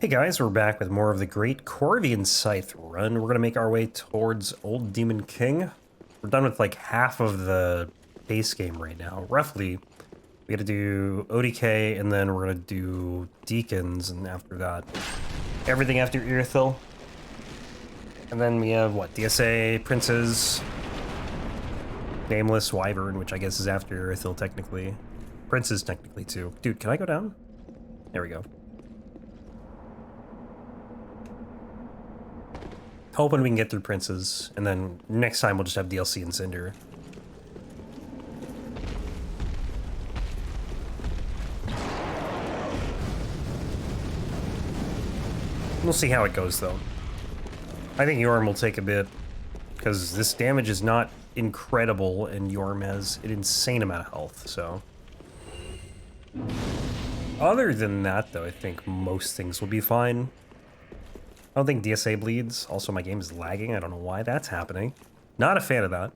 Hey guys, we're back with more of the Great Corvian Scythe run. We're gonna make our way towards Old Demon King. We're done with like half of the base game right now, roughly. We gotta do ODK, and then we're gonna do Deacons, and after that, everything after Irithil. And then we have, what, DSA, Princes, Nameless, Wyvern, which I guess is after Irithil technically. Princes technically too. Dude, can I go down? There we go. Hoping we can get through Princes, and then next time we'll just have DLC and Cinder. We'll see how it goes, though. I think Yhorm will take a bit, because this damage is not incredible, and Yhorm has an insane amount of health, so... Other than that, though, I think most things will be fine. I don't think DSA bleeds. Also, my game is lagging. I don't know why that's happening. Not a fan of that.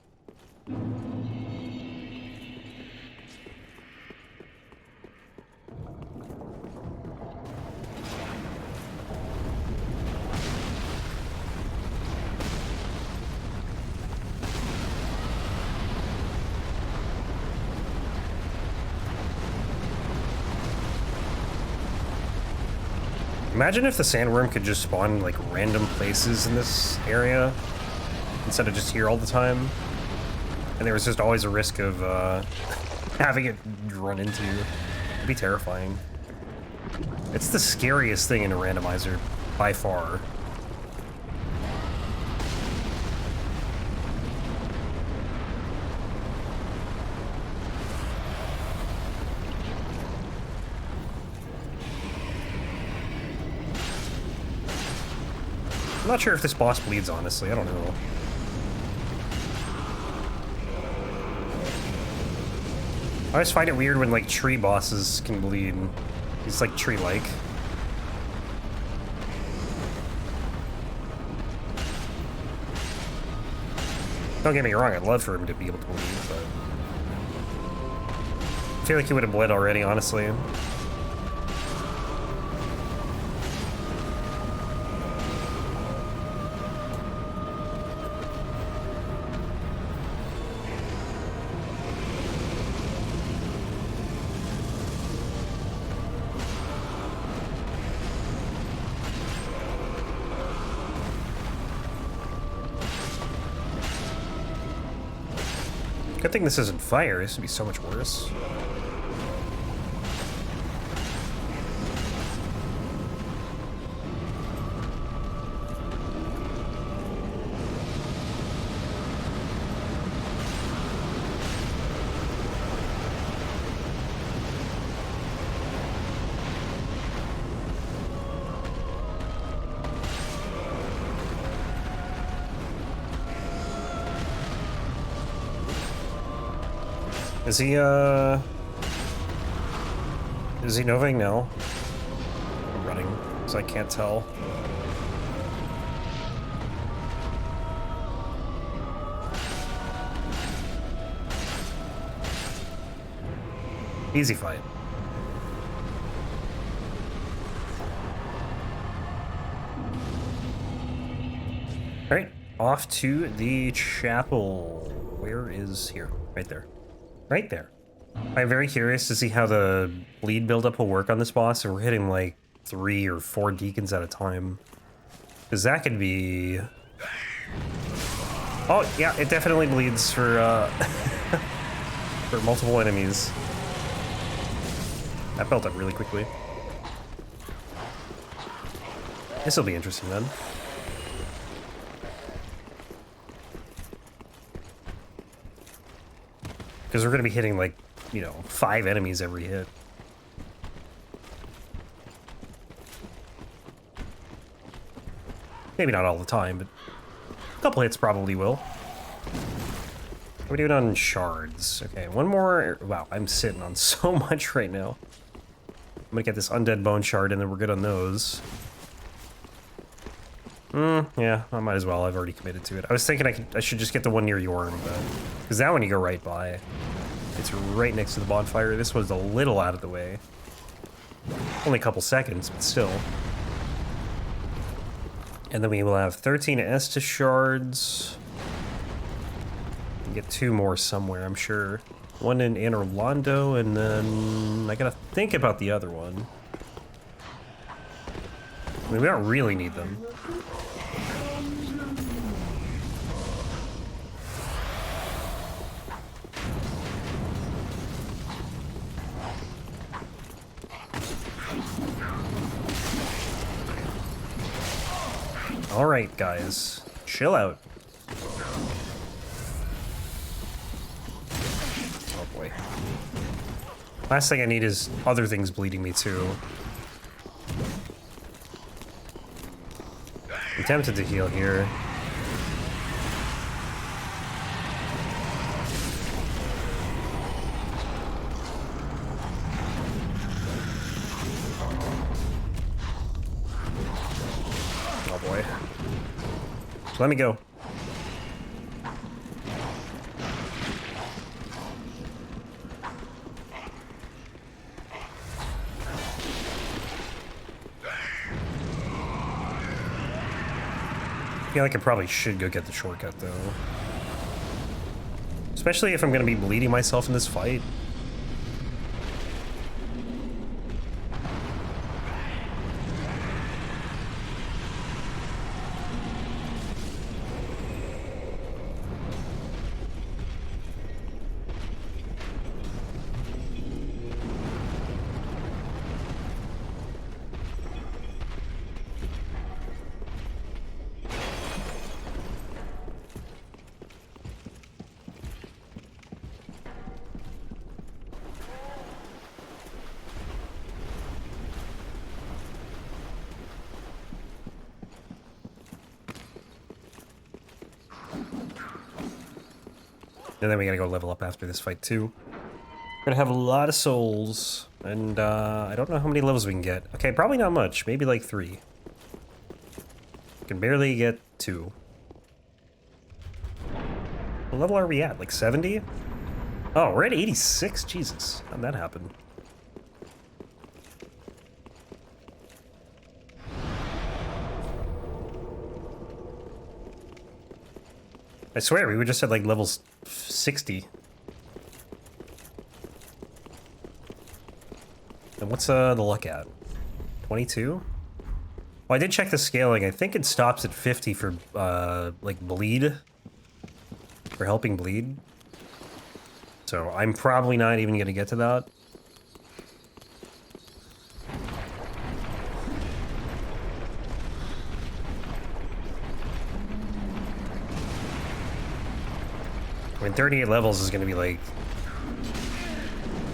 Imagine if the sandworm could just spawn in, like, random places in this area instead of just here all the time. And there was just always a risk of having it run into you. It'd be terrifying. It's the scariest thing in a randomizer, by far. I'm not sure if this boss bleeds, honestly. I don't know. I always find it weird when, like, tree bosses can bleed. He's, like, tree-like. Don't get me wrong, I'd love for him to be able to bleed, but... I feel like he would have bled already, honestly. Good thing this isn't fire. This would be so much worse. Is he Noving? No. I'm running, so I can't tell. Easy fight. Alright, off to the chapel. Where is here? Right there. Right there. I'm very curious to see how the bleed buildup will work on this boss, and we're hitting like 3 or 4 deacons at a time. Because that could be... Oh, yeah, it definitely bleeds for, for multiple enemies. That built up really quickly. This will be interesting then. Because we're going to be hitting, like, you know, 5 enemies every hit. Maybe not all the time, but a couple hits probably will. What are we doing on shards? Okay, one more. Wow, I'm sitting on so much right now. I'm going to get this undead bone shard, and then we're good on those. Yeah, I might as well. I've already committed to it. I was thinking I should just get the one near Yhorm, but... Because that one you go right by. It's right next to the bonfire. This was a little out of the way. Only a couple seconds, but still. And then we will have 13 Estus shards. Get 2 more somewhere, I'm sure. One in Anorlando, and then I gotta think about the other one. I mean, we don't really need them. All right, guys, chill out. Oh boy. Last thing I need is other things bleeding me too. I'm tempted to heal here. Oh boy. So let me go. I feel like I probably should go get the shortcut, though. Especially if I'm going to be bleeding myself in this fight. And then we gotta go level up after this fight, too. We're gonna have a lot of souls, and I don't know how many levels we can get. Okay, probably not much. Maybe like 3. We can barely get 2. What level are we at? Like 70? Oh, we're at 86? Jesus, how'd that happen? I swear, we were just at like levels 60. And what's the luck at? 22? Well, I did check the scaling. I think it stops at 50 for, like, bleed. For helping bleed. So I'm probably not even gonna get to that. I mean, 38 levels is gonna be like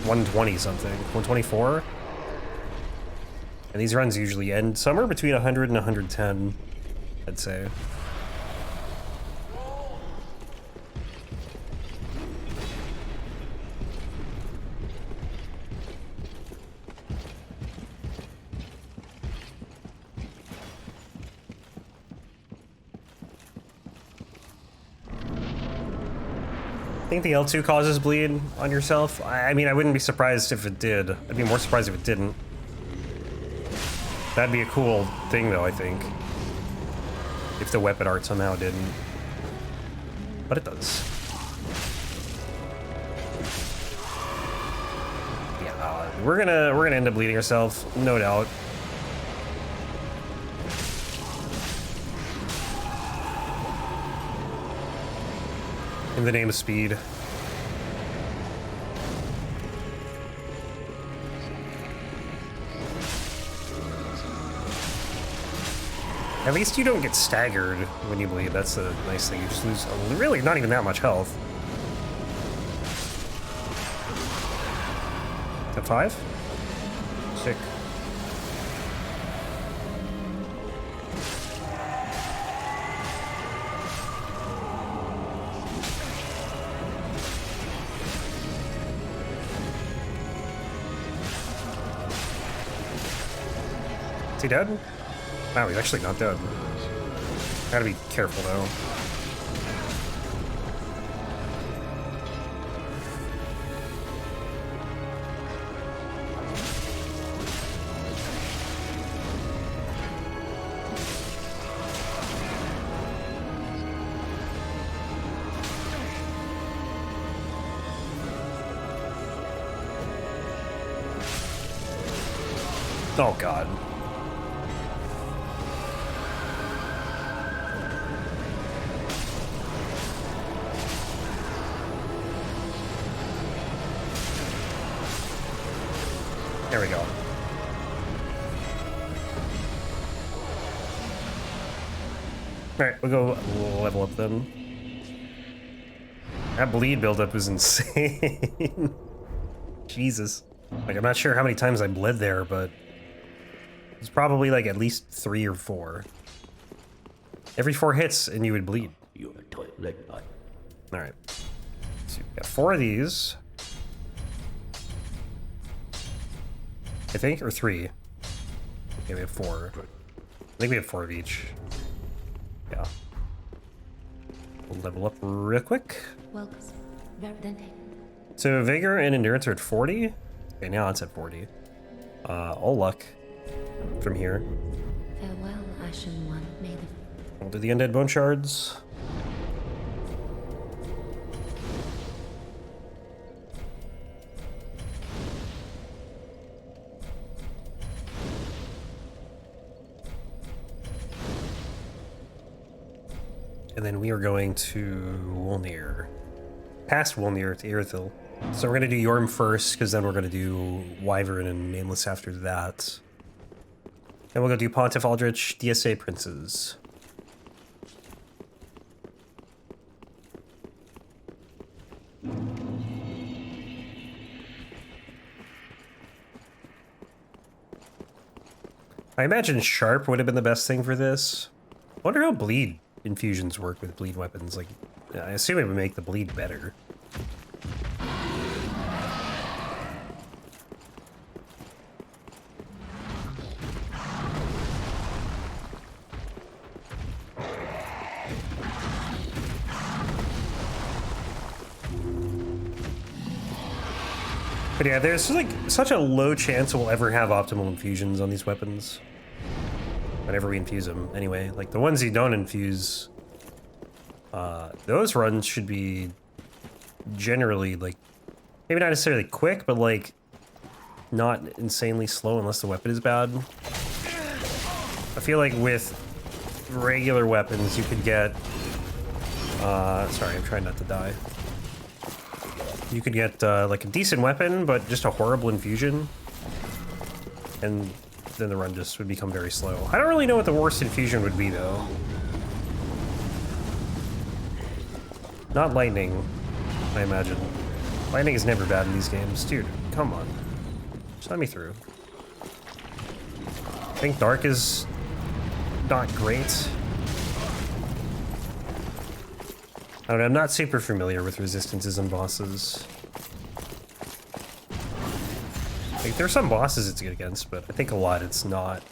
120 something, 124. And these runs usually end somewhere between 100 and 110, I'd say. I think the L2 causes bleed on yourself. I mean, I wouldn't be surprised if it did. I'd be more surprised if it didn't. That'd be a cool thing, though, I think. If the weapon art somehow didn't. But it does. Yeah, we're gonna end up bleeding ourselves, no doubt. In the name of speed. At least you don't get staggered when you bleed. That's a nice thing. You just lose really not even that much health. Is that 5? Sick. Is he dead? Wow, he's actually not dead. Gotta be careful, though. Oh god. There we go. Alright, we'll level up then. That bleed buildup was insane. Jesus. Like, I'm not sure how many times I bled there, but it's probably like at least 3 or 4. Every 4 hits and you would bleed. Alright. So we've got 4 of these. I think, or 3. Okay, we have 4. I think we have 4 of each. Yeah. We'll level up real quick. So Vigor and Endurance are at 40. Okay, now it's at 40. All luck from here. Farewell, Ashen One. May the... We'll do the Undead Bone Shards. And then we are going to Wolnir. Past Wolnir to Irithyll. So we're going to do Yhorm first, because then we're going to do Wyvern and Nameless after that. And we'll go do Pontiff, Aldrich, DSA Princes. I imagine Sharp would have been the best thing for this. I wonder how bleed infusions work with bleed weapons. Like, I assume it would make the bleed better. But yeah, there's like such a low chance we'll ever have optimal infusions on these weapons. Whenever we infuse them, anyway. Like the ones you don't infuse, those runs should be generally like, maybe not necessarily quick, but like not insanely slow unless the weapon is bad. I feel like with regular weapons you could get, sorry, I'm trying not to die. You could get like a decent weapon, but just a horrible infusion. And then the run just would become very slow. I don't really know what the worst infusion would be, though. Not lightning, I imagine. Lightning is never bad in these games. Dude, come on. Just let me through. I think dark is not great. I don't know, I'm not super familiar with resistances and bosses. Like, there's some bosses it's good against, but I think a lot it's not.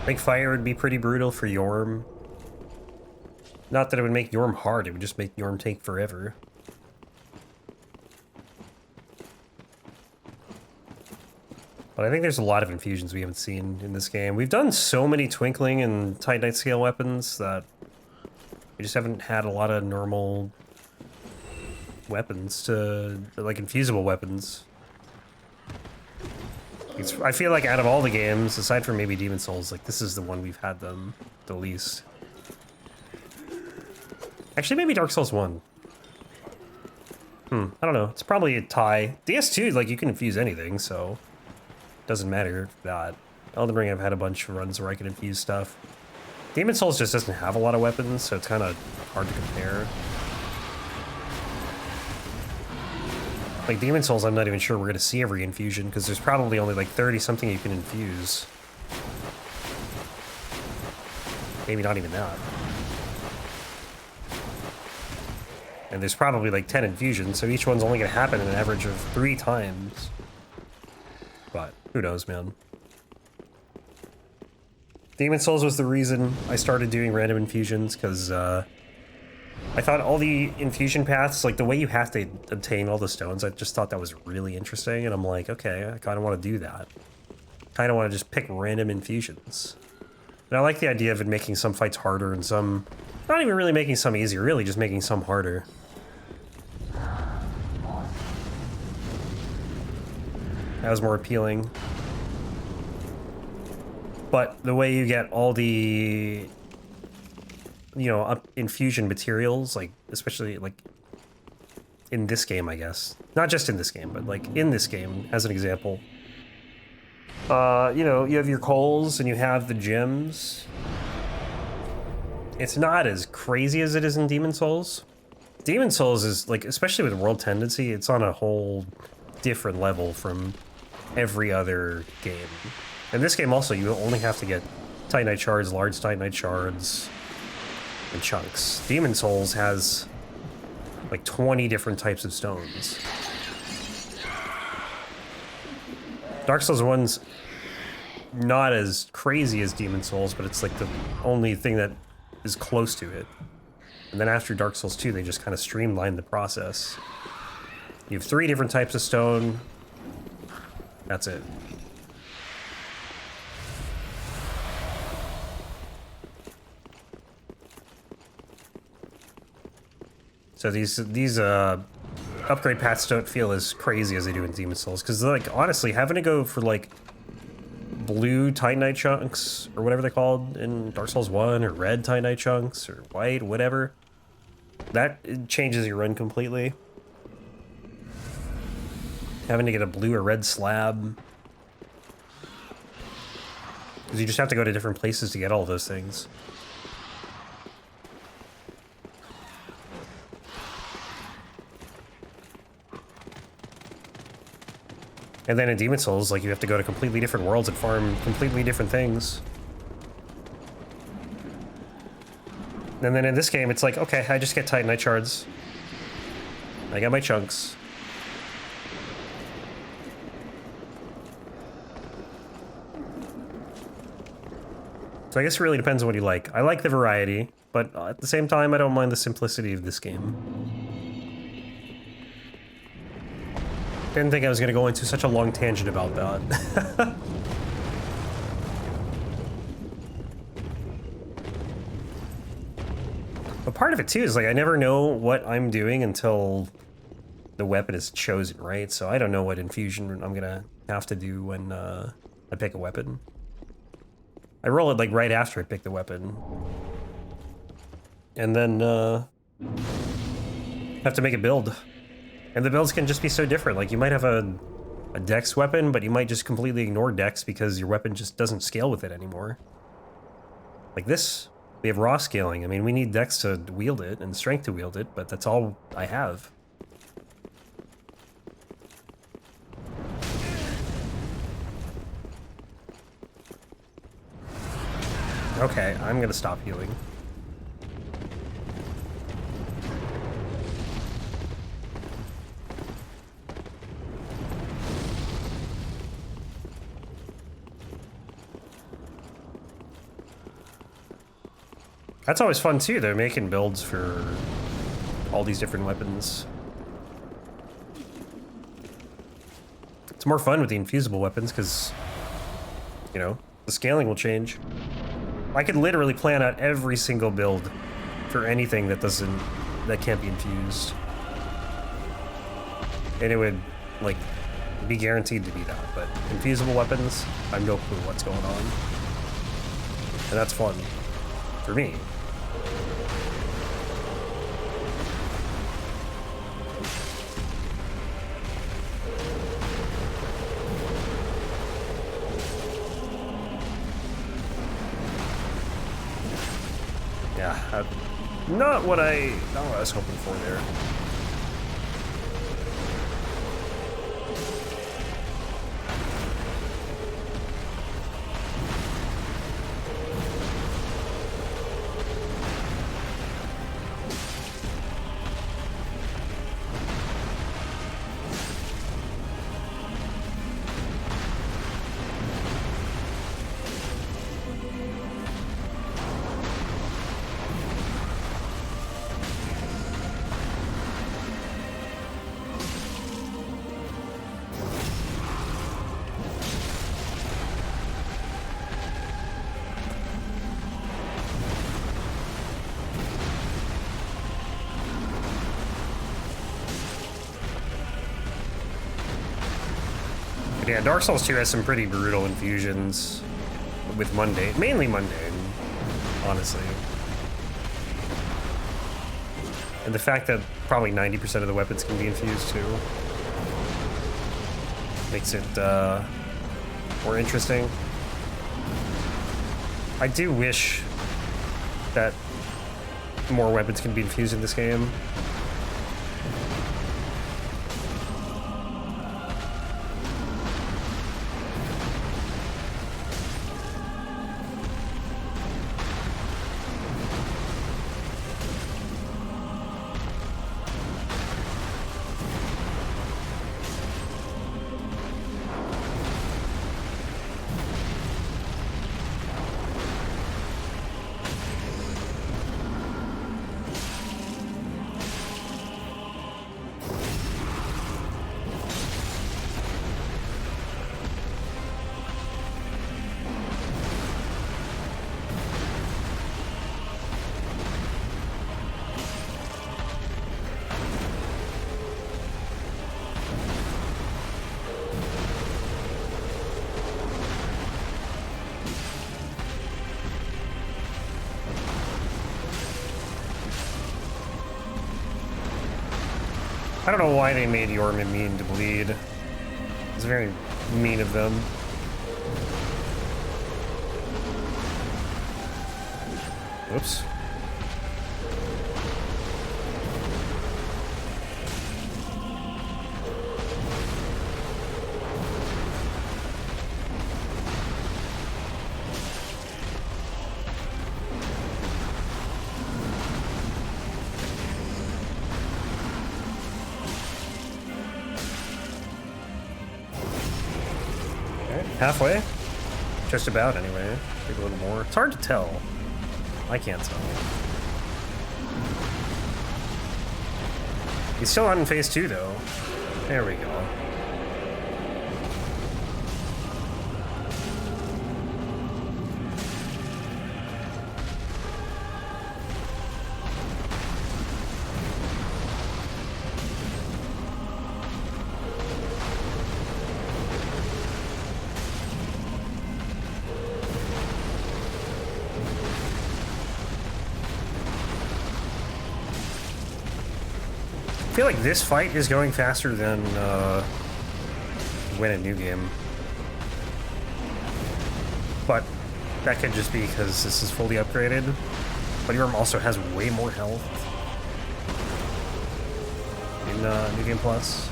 I think fire would be pretty brutal for Yhorm. Not that it would make Yhorm hard, it would just make Yhorm take forever. But I think there's a lot of infusions we haven't seen in this game. We've done so many Twinkling and Titanite scale weapons that we just haven't had a lot of normal weapons to, like, infusible weapons. I feel like out of all the games, aside from maybe Demon Souls, like, this is the one we've had them the least. Actually, maybe Dark Souls 1. I don't know. It's probably a tie. DS2, like, you can infuse anything, so it doesn't matter that. Elden Ring, I've had a bunch of runs where I can infuse stuff. Demon Souls just doesn't have a lot of weapons, so it's kind of hard to compare. Like, Demon Souls, I'm not even sure we're going to see every infusion, because there's probably only, like, 30-something you can infuse. Maybe not even that. And there's probably like 10 infusions, so each one's only going to happen an average of 3 times. But who knows, man. Demon Souls was the reason I started doing random infusions, because I thought all the infusion paths, like the way you have to obtain all the stones, I just thought that was really interesting, and I'm like, okay, I kind of want to do that. Kind of want to just pick random infusions. And I like the idea of it making some fights harder and some... Not even really making some easier, really just making some harder. That was more appealing. But the way you get all the... you know, infusion materials, like, especially, like, in this game, I guess. Not just in this game, but, like, in this game, as an example. You know, you have your coals, and you have the gems. It's not as crazy as it is in Demon Souls. Demon Souls is, like, especially with World Tendency, it's on a whole different level from every other game. In this game, also, you only have to get Titanite shards, large Titanite shards, and chunks. Demon Souls has like 20 different types of stones. Dark Souls 1's not as crazy as Demon Souls, but it's like the only thing that is close to it. And then after Dark Souls 2, they just kind of streamlined the process. You have 3 different types of stone. That's it. So these upgrade paths don't feel as crazy as they do in Demon Souls, because like honestly, having to go for like blue Titanite chunks or whatever they're called in Dark Souls 1, or red Titanite chunks, or white, whatever, that changes your run completely. Having to get a blue or red slab, because you just have to go to different places to get all those things. And then in Demon Souls, like, you have to go to completely different worlds and farm completely different things. And then in this game, it's like, okay, I just get Titanite shards. I got my chunks. So I guess it really depends on what you like. I like the variety, but at the same time, I don't mind the simplicity of this game. Didn't think I was going to go into such a long tangent about that. But part of it, too, is like I never know what I'm doing until the weapon is chosen, right? So I don't know what infusion I'm going to have to do when I pick a weapon. I roll it like right after I pick the weapon. And then have to make a build. And the builds can just be so different. Like, you might have a dex weapon, but you might just completely ignore dex because your weapon just doesn't scale with it anymore. Like this, we have raw scaling. I mean, we need dex to wield it and strength to wield it, but that's all I have. Okay, I'm gonna stop healing. That's always fun too, they're making builds for all these different weapons. It's more fun with the infusible weapons because, you know, the scaling will change. I could literally plan out every single build for anything that can't be infused. And it would, like, be guaranteed to be that, but infusible weapons, I have no clue what's going on. And that's fun. For me. Yeah, not what I was hoping for there. Yeah, Dark Souls 2 has some pretty brutal infusions with mundane, mainly mundane, honestly. And the fact that probably 90% of the weapons can be infused too makes it more interesting. I do wish that more weapons can be infused in this game. I don't know why they made Yhorm immune to bleed. It's very mean of them. Whoops. Halfway? Just about, anyway. Maybe a little more. It's hard to tell. I can't tell. He's still on in phase 2, though. There we go. I feel like this fight is going faster than win a new game. But that could just be because this is fully upgraded. But Yhorm also has way more health in New Game Plus.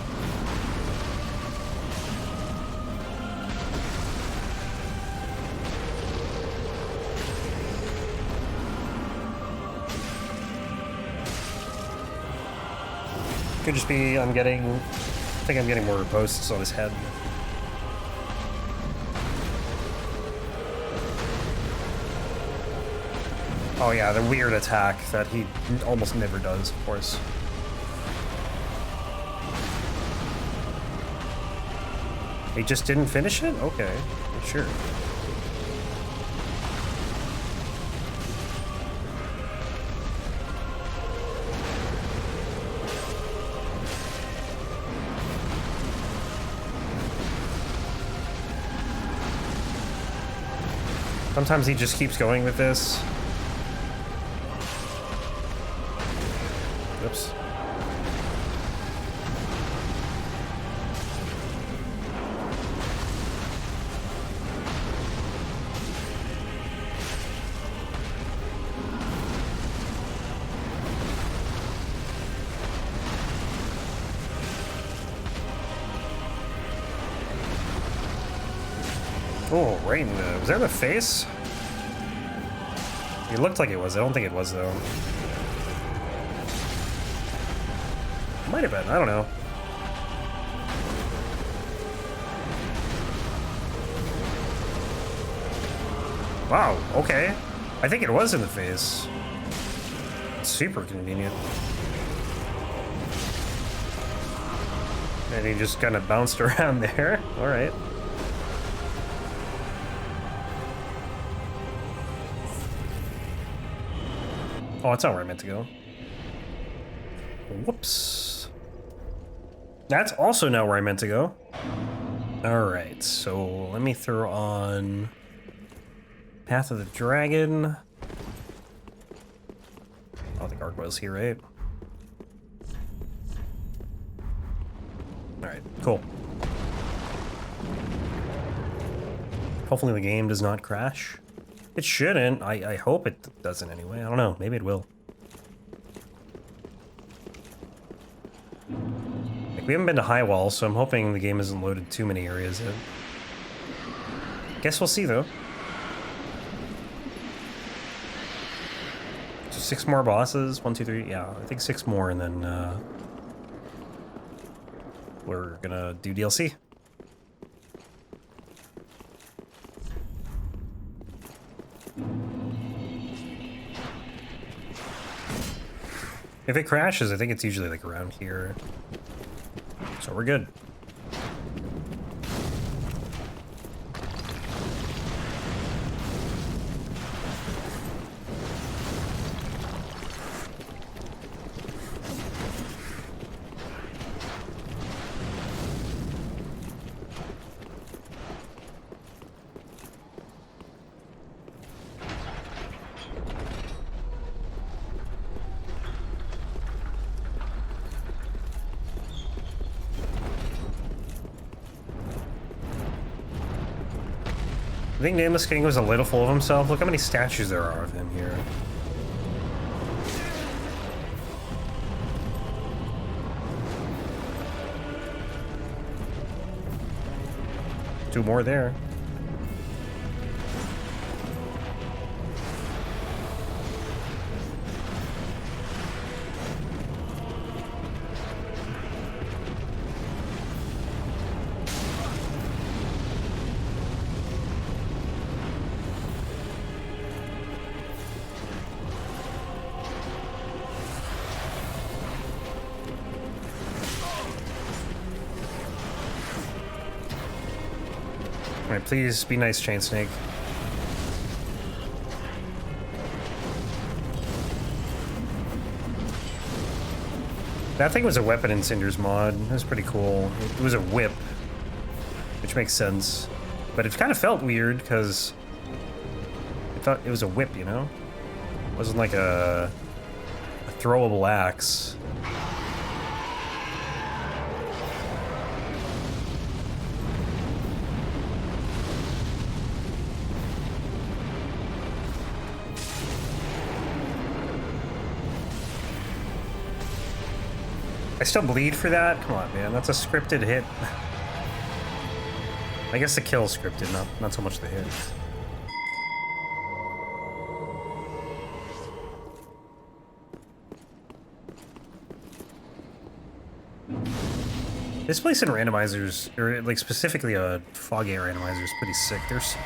Could just be I think I'm getting more ripostes on his head. Oh yeah, the weird attack that he almost never does, of course. He just didn't finish it? Okay, sure. Sometimes he just keeps going with this. Oops. Oh, right in the... Was that in the face? It looked like it was. I don't think it was, though. Might have been. I don't know. Wow, okay. I think it was in the face. Super convenient. And he just kind of bounced around there. All right. Oh, that's not where I meant to go. Whoops. That's also not where I meant to go. Alright, so let me throw on Path of the Dragon. Oh, the gargoyle's here, right? Alright, cool. Hopefully the game does not crash. It shouldn't. I hope it doesn't anyway. I don't know. Maybe it will. Like, we haven't been to Highwall, so I'm hoping the game hasn't loaded too many areas in. Guess we'll see, though. So 6 more bosses. 1, 2, 3. Yeah, I think 6 more, and then we're gonna do DLC. If it crashes, I think it's usually like around here. So we're good. I think Nameless King was a little full of himself. Look how many statues there are of him here. Two more there. Alright, please be nice, Chain Snake. That thing was a weapon in Cinder's mod. It was pretty cool. It was a whip, which makes sense. But it kind of felt weird because I thought it was a whip, you know? It wasn't like a throwable axe. I still bleed for that? Come on, man. That's a scripted hit. I guess the kill's scripted, not so much the hit. This place in randomizers, or like specifically a fog gate randomizer, is pretty sick. There's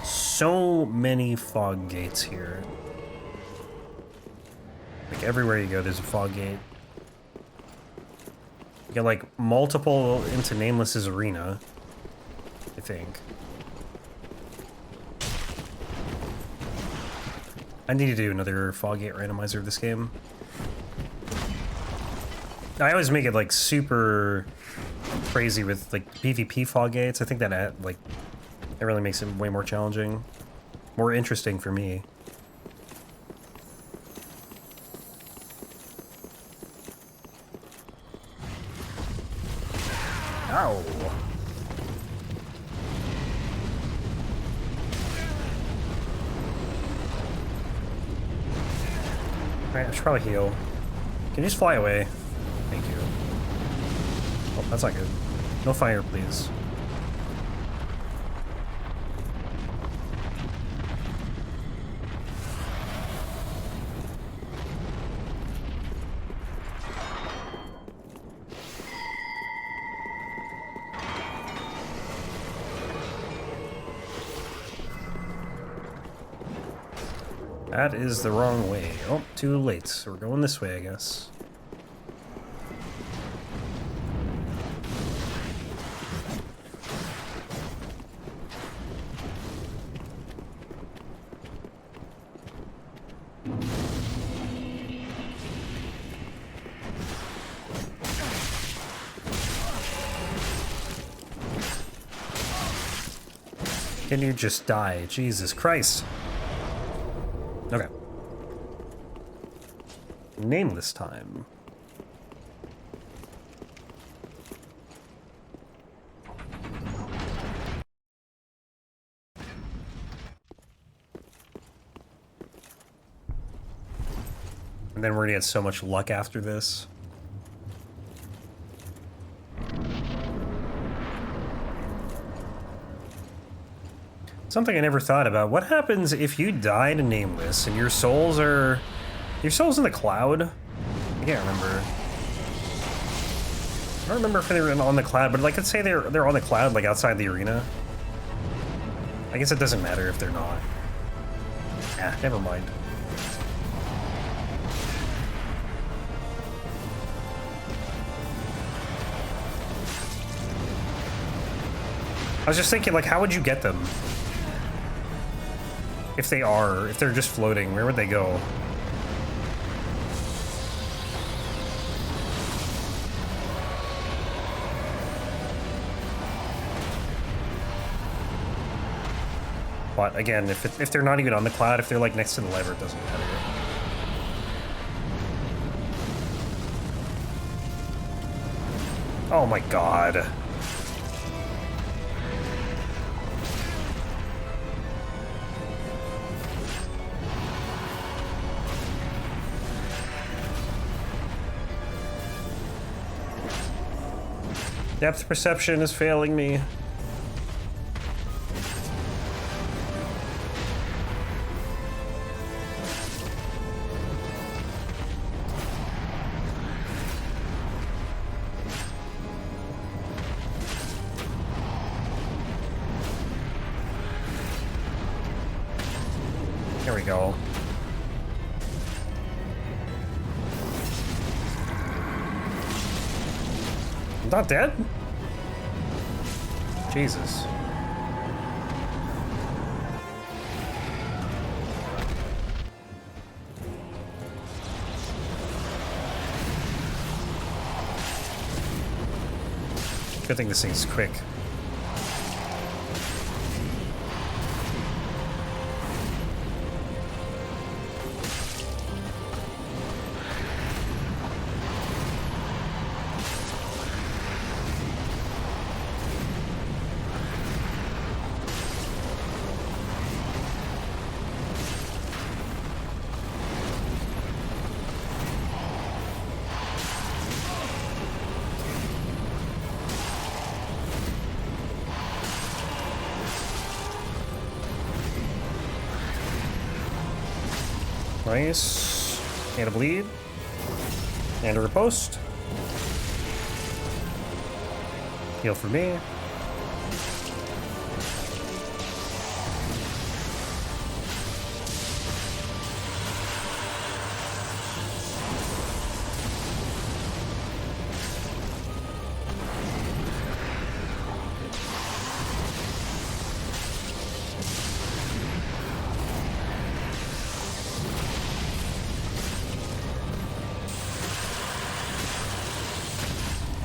so many fog gates here. Like everywhere you go, there's a fog gate. You get like multiple into Nameless's arena, I think. I need to do another fog gate randomizer of this game. I always make it like super crazy with like PvP fog gates. I think that like it really makes it way more challenging, more interesting for me. Ow. Alright, I should probably heal. Can you just fly away? Thank you. Oh, that's not good. No fire, please. That is the wrong way. Oh, too late. So we're going this way, I guess. Can you just die? Jesus Christ. Okay. Nameless time. And then we're gonna get so much luck after this. Something I never thought about. What happens if you die to Nameless and your souls are... Your soul's in the cloud? I can't remember. I don't remember if they were on the cloud, but like, let's say they're on the cloud, like outside the arena. I guess it doesn't matter if they're not. Ah, never mind. I was just thinking, like, how would you get them? If they're just floating, where would they go? But again, if they're not even on the cloud, if they're like next to the lever, it doesn't matter. Oh my god. Depth perception is failing me. There we go. I'm not dead? Jesus. Good thing this thing's quick. Nice. And a bleed. And a riposte. Heal for me.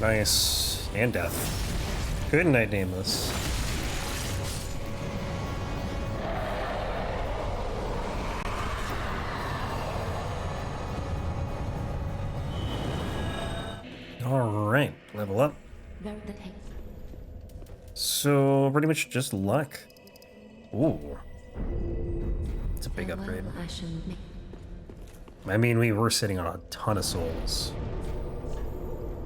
Nice. And death. Good night, Nameless. Alright, level up. So, pretty much just luck. Ooh. It's a big upgrade. I mean, we were sitting on a ton of souls.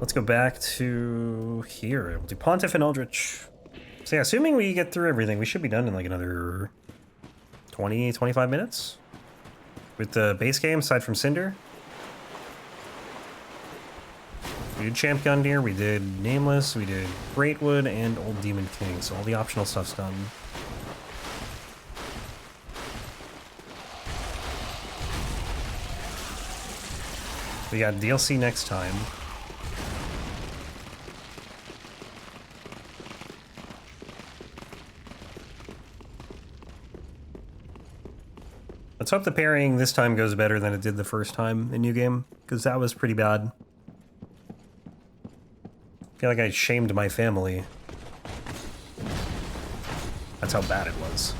Let's go back to here. We'll do Pontiff and Aldrich. So yeah, assuming we get through everything, we should be done in like another 20, 25 minutes. With the base game, aside from Cinder. We did Champ Gundyr, we did Nameless, we did Greatwood, and Old Demon King. So all the optional stuff's done. We got DLC next time. Let's hope the parrying this time goes better than it did the first time in New Game, because that was pretty bad. I feel like I shamed my family. That's how bad it was.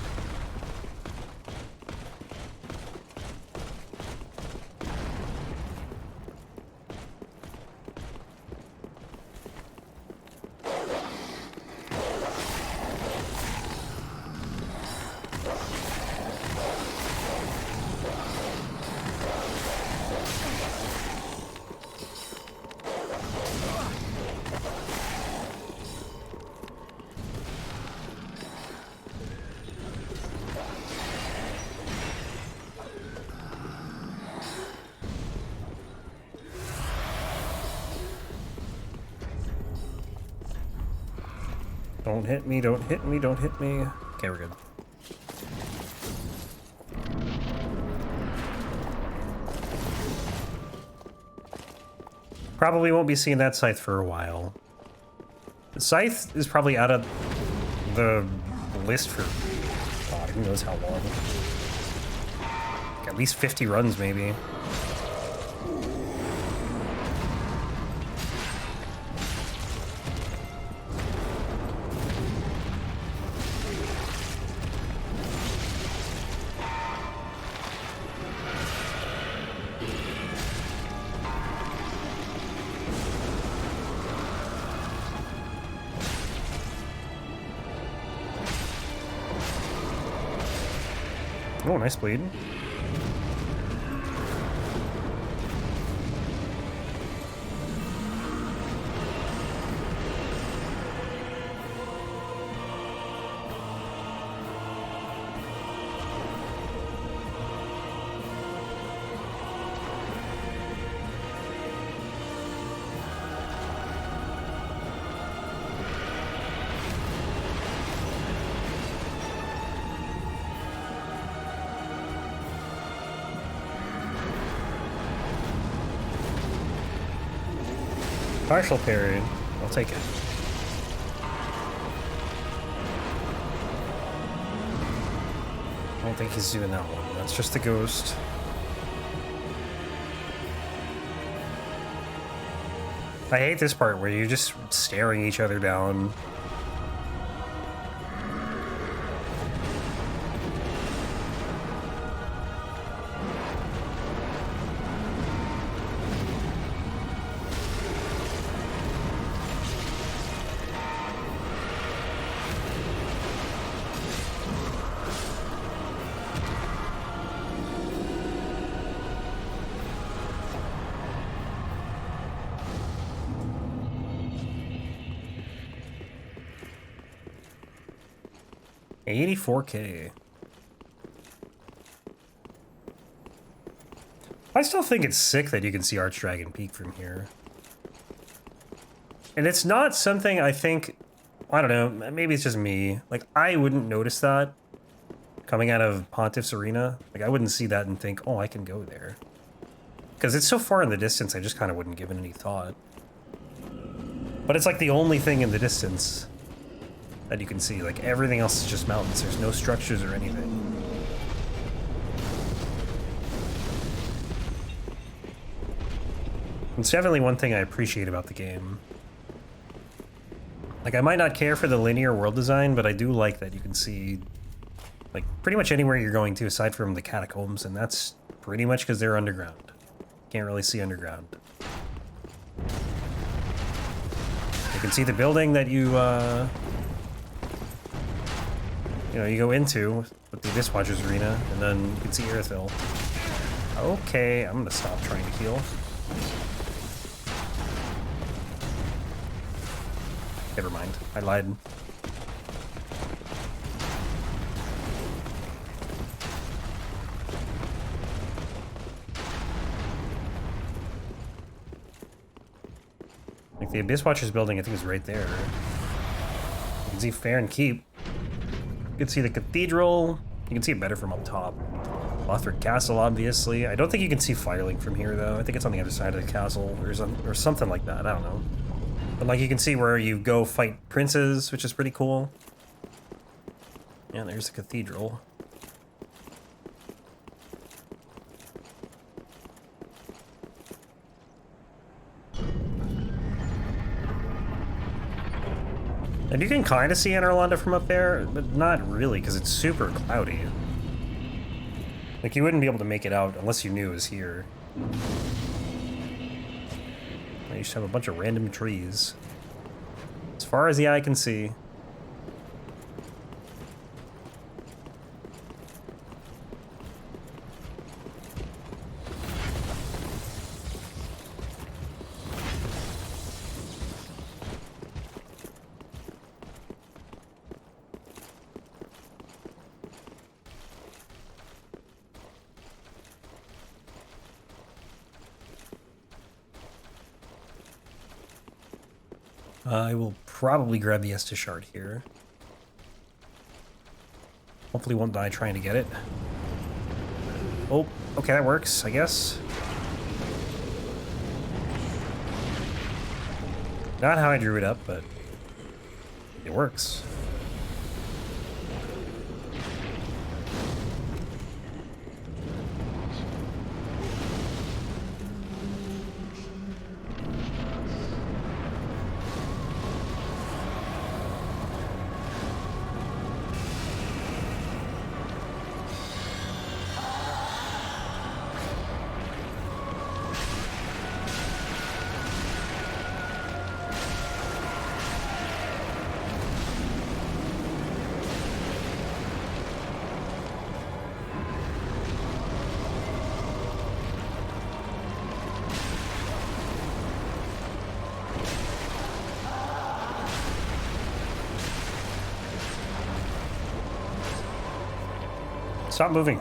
Don't hit me, don't hit me, don't hit me. Okay, we're good. Probably won't be seeing that Scythe for a while. The Scythe is probably out of the list for, God, who knows how long. At least 50 runs, maybe. Oh, nice bleed. Partial parry. I'll take it. I don't think he's doing that one. That's just a ghost. I hate this part where you're just staring each other down. $84K. I still think it's sick that you can see Archdragon Peak from here. And it's not something I think, I don't know, maybe it's just me. Like, I wouldn't notice that coming out of Pontiff's Arena. Like, I wouldn't see that and think, oh, I can go there. Because it's so far in the distance, I just kind of wouldn't give it any thought. But it's like the only thing in the distance that you can see. Like, everything else is just mountains. There's no structures or anything. It's definitely one thing I appreciate about the game. Like, I might not care for the linear world design, but I do like that you can see, like, pretty much anywhere you're going to, aside from the catacombs, and that's pretty much because they're underground. Can't really see underground. You can see the building that you know, you go into with the Abyss Watcher's Arena, and then you can see Irithyll. Okay, I'm gonna stop trying to heal. Never mind, I lied. Like, the Abyss Watcher's building, I think, is right there. You can see Farron Keep. You can see the cathedral. You can see it better from up top. Lothric Castle, obviously. I don't think you can see Firelink from here, though. I think it's on the other side of the castle, or something like that. I don't know. But, like, you can see where you go fight princes, which is pretty cool. Yeah, there's the cathedral. And you can kind of see Anarlanda from up there, but not really, because it's super cloudy. Like, you wouldn't be able to make it out unless you knew it was here. I used to have a bunch of random trees. As far as the eye can see. I will probably grab the Estus Shard here. Hopefully won't die trying to get it. Oh, okay, that works, I guess. Not how I drew it up, but it works. Stop moving.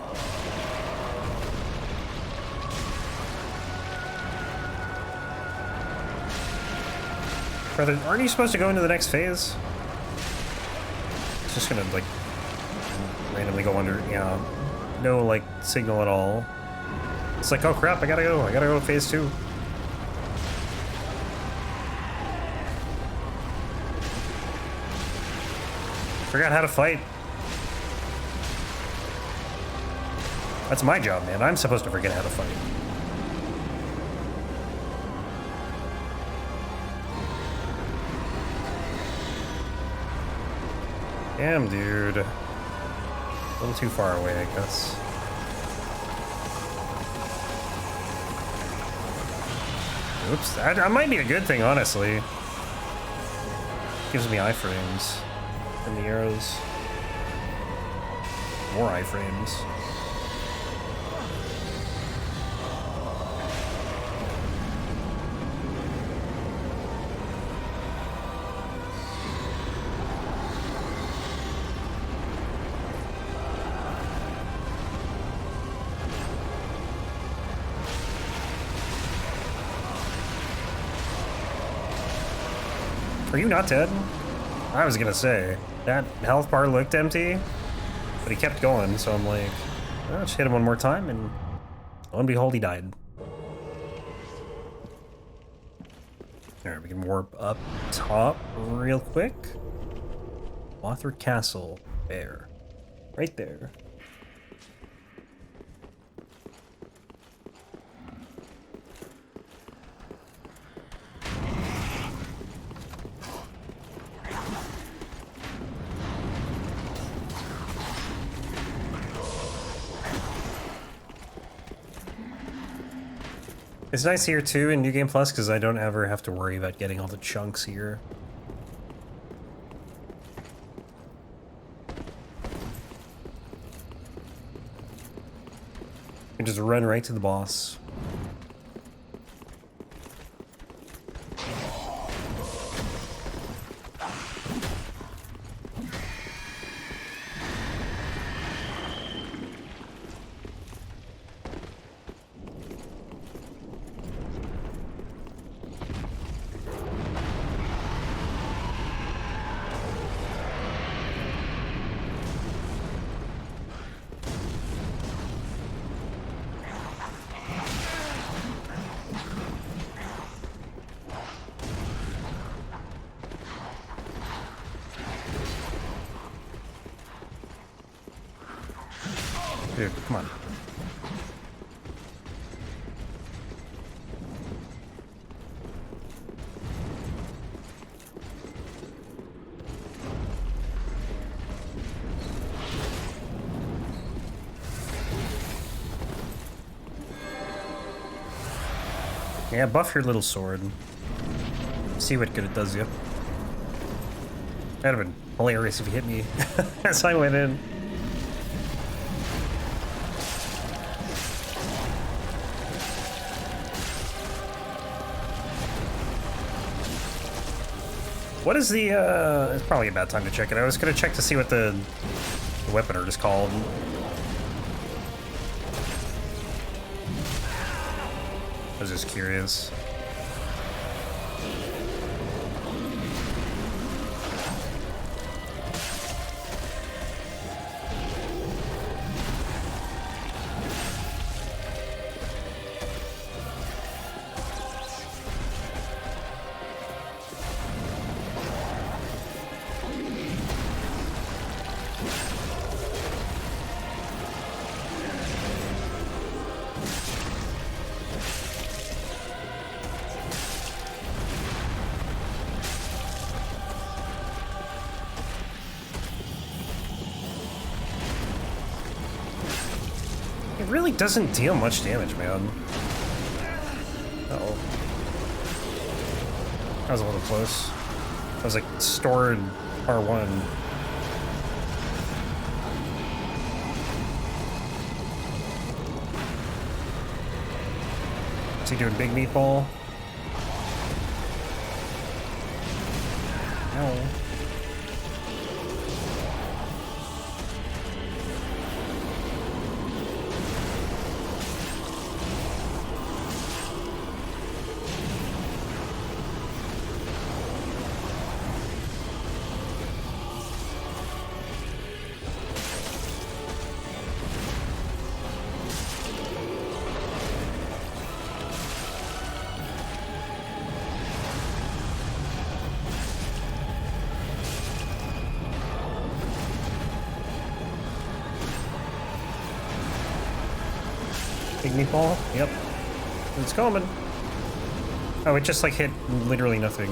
Brother, aren't you supposed to go into the next phase? It's just gonna, like, randomly go under, yeah. No, like, signal at all. It's like, oh crap, I gotta go to phase 2. Forgot how to fight. That's my job, man. I'm supposed to forget how to fight. Damn, dude. A little too far away, I guess. Oops, that might be a good thing, honestly. Gives me iframes from the arrows. More iframes. Are you not dead? I was gonna say, that health bar looked empty, but he kept going, so I'm like, oh, just hit him one more time, and lo and behold, he died. Alright, we can warp up top real quick. Lothric Castle, there. Right there. It's nice here too in New Game Plus because I don't ever have to worry about getting all the chunks here. You can just run right to the boss. Dude, come on. Yeah, buff your little sword. See what good it does you. That'd have been hilarious if you hit me as I went in. What is the, it's probably a bad time to check it. I was gonna check to see what the weapon art is called. I was just curious. It really doesn't deal much damage, man. Uh-oh. That was a little close. I was like stored R1. Is he doing big meatball? No. Big meatball? Yep. It's coming. Oh, it just like hit literally nothing.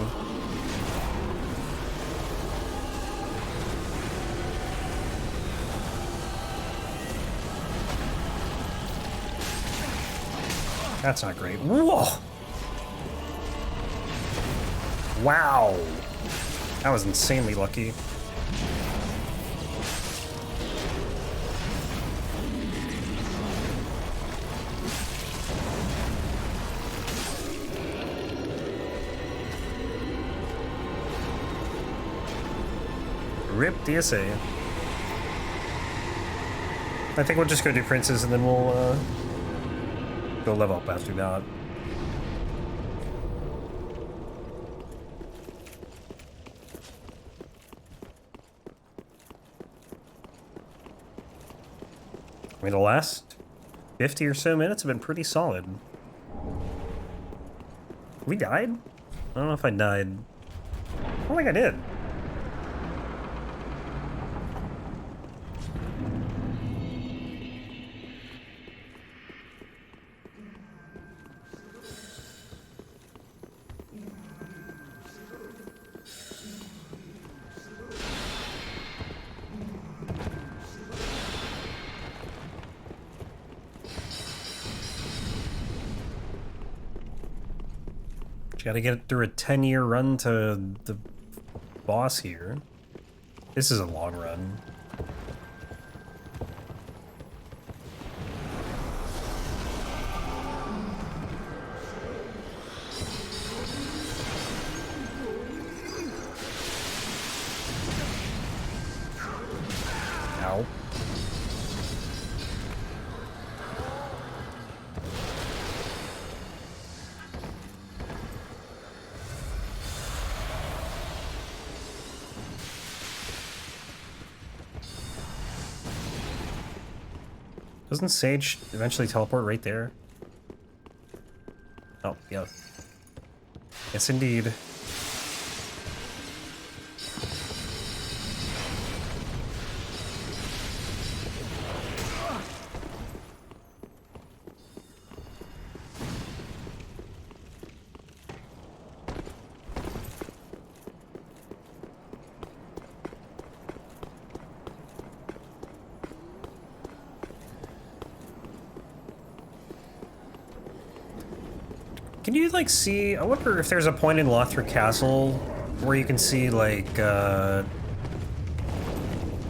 That's not great. Whoa! Wow! That was insanely lucky. Rip DSA. I think we'll just go do princes and then we'll go level up after that. I mean, the last 50 or so minutes have been pretty solid. We died? I don't know if I died. I don't think I did. Got to get through a 10-year run to the boss here. This is a long run. Ow. Doesn't Sage eventually teleport right there? Oh, yeah. Yes, indeed. Can you, like, see... I wonder if there's a point in Lothric Castle where you can see, like,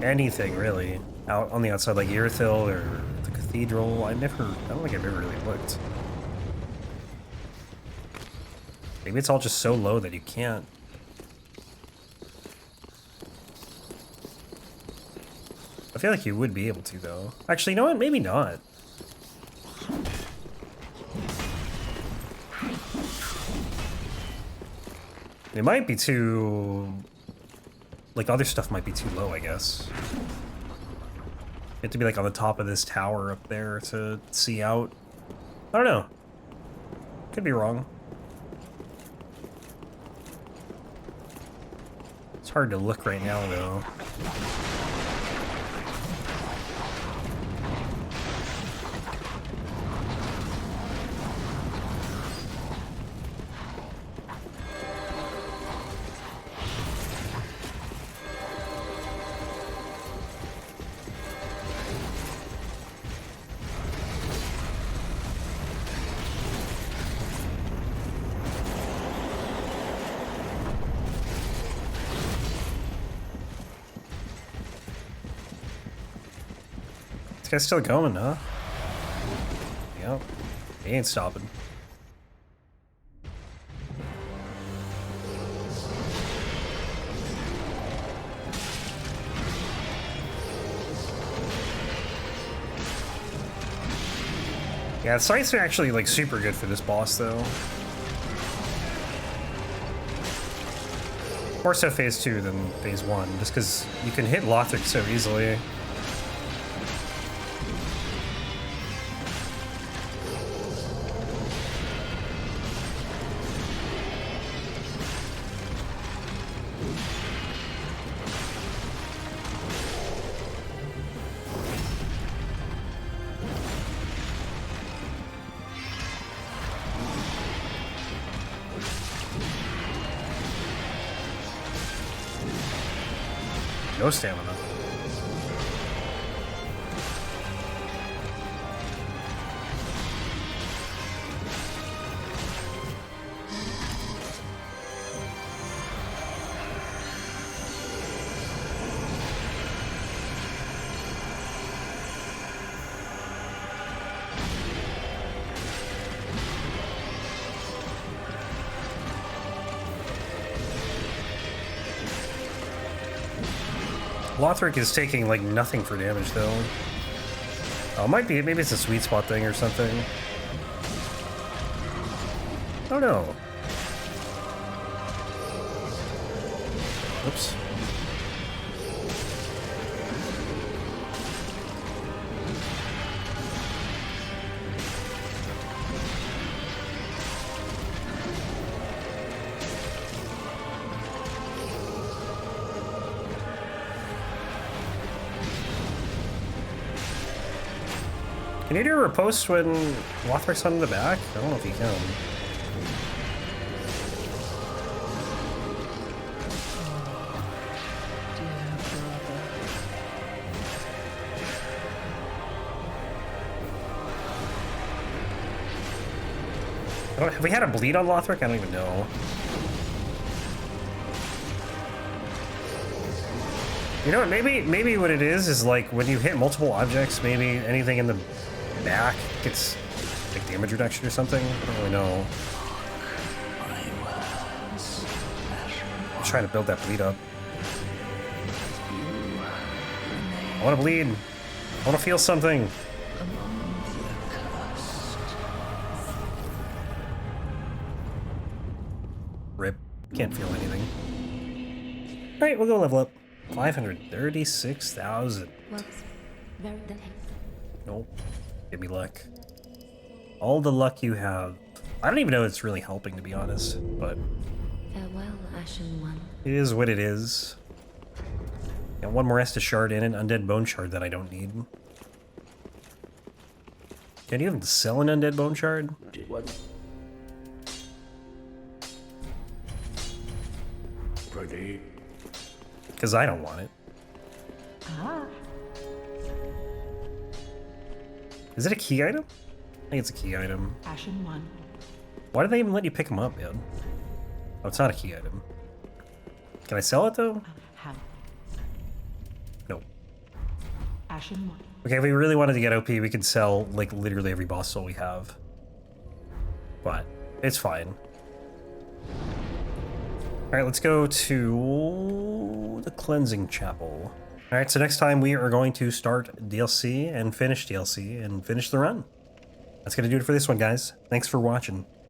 anything, really. Out on the outside, like Yhorm or the Cathedral. I don't think I've ever really looked. Maybe it's all just so low that you can't. I feel like you would be able to, though. Actually, you know what? Maybe not. It might be too... Like, other stuff might be too low, I guess. You have to be, like, on the top of this tower up there to see out. I don't know. Could be wrong. It's hard to look right now, though. This guy's still going, huh? Yep. He ain't stopping. Yeah, Scythes are actually, like, super good for this boss, though. More so phase 2 than phase 1, just because you can hit Lothric so easily. No stamina. Lothric is taking, like, nothing for damage, though. Oh, it might be. Maybe it's a sweet spot thing or something. Oh, no. Oops. Can you do a riposte when Lothric's on the back? I don't know if you can. Have we had a bleed on Lothric? I don't even know. You know what? Maybe what it is like when you hit multiple objects, maybe anything in the back gets like damage reduction or something. I don't really know. I'm trying to build that bleed up. I want to bleed. I want to feel something. Rip. Can't feel anything. All right, we'll go level up. 536,000. Nope. Give me luck. All the luck you have. I don't even know if it's really helping, to be honest, but Farewell, Ashen One. it is what it is. Got one more Estus Shard and an Undead Bone Shard that I don't need. Can you even sell an Undead Bone Shard? What? Pretty. Because I don't want it. Ah. Is it a key item? I think it's a key item. Ashen One. Why did they even let you pick them up, man? Oh, it's not a key item. Can I sell it, though? How? No. Ashen 1. Okay, if we really wanted to get OP, we could sell, like, literally every boss soul we have. But it's fine. Alright, let's go to the Cleansing Chapel. Alright, so next time we are going to start DLC and finish DLC and finish the run. That's going to do it for this one, guys. Thanks for watching.